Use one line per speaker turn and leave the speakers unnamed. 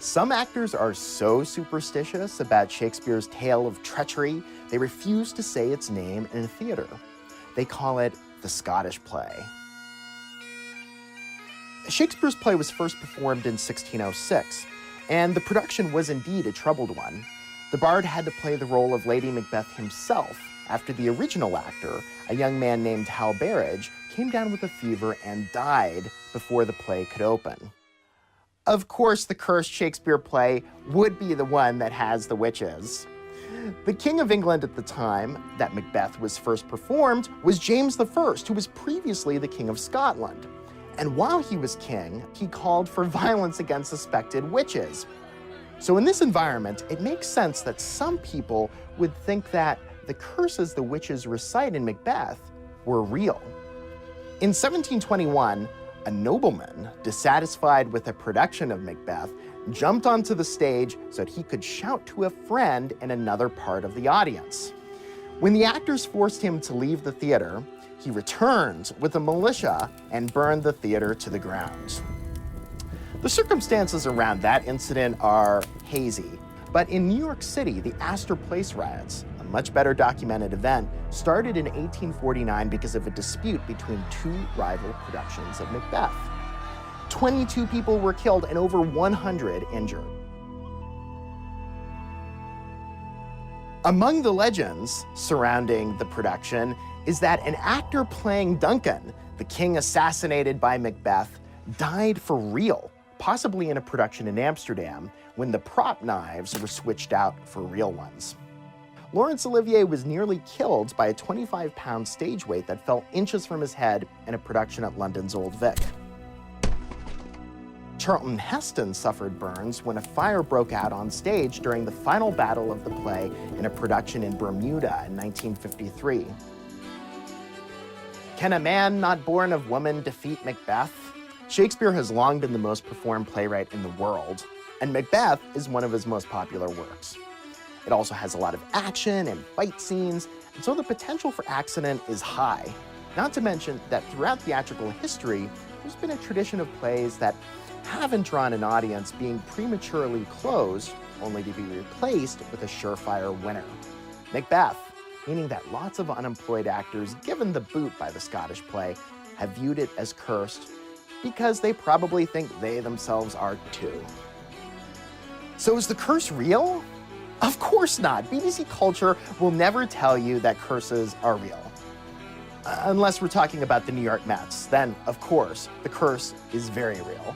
Some actors are so superstitious about Shakespeare's tale of treachery, they refuse to say its name in a theater. They call it the Scottish play. Shakespeare's play was first performed in 1606, and the production was indeed a troubled one. The bard had to play the role of Lady Macbeth himself after the original actor, a young man named Hal Berridge, came down with a fever and died before the play could open. Of course, the cursed Shakespeare play would be the one that has the witches. The King of England at the time that Macbeth was first performed was James I, who was previously the King of Scotland. And while he was king, he called for violence against suspected witches. So in this environment, it makes sense that some people would think that the curses the witches recite in Macbeth were real. In 1721, a nobleman, dissatisfied with a production of Macbeth, jumped onto the stage so that he could shout to a friend in another part of the audience. When the actors forced him to leave the theater, he returned with a militia and burned the theater to the ground. The circumstances around that incident are hazy, but in New York City, the Astor Place riots, a much better documented event, started in 1849 because of a dispute between two rival productions of Macbeth. 22 people were killed and over 100 injured. Among the legends surrounding the production is that an actor playing Duncan, the king assassinated by Macbeth, died for real, possibly in a production in Amsterdam, when the prop knives were switched out for real ones. Laurence Olivier was nearly killed by a 25-pound stage weight that fell inches from his head in a production at London's Old Vic. Charlton Heston suffered burns when a fire broke out on stage during the final battle of the play in a production in Bermuda in 1953. Can a man not born of woman defeat Macbeth? Shakespeare has long been the most performed playwright in the world, and Macbeth is one of his most popular works. It also has a lot of action and fight scenes, and so the potential for accident is high. Not to mention that throughout theatrical history, there's been a tradition of plays that haven't drawn an audience being prematurely closed, only to be replaced with a surefire winner. Macbeth, meaning that lots of unemployed actors given the boot by the Scottish play have viewed it as cursed because they probably think they themselves are too. So is the curse real? Of course not. BBC Culture will never tell you that curses are real. Unless we're talking about the New York Mets, then of course the curse is very real.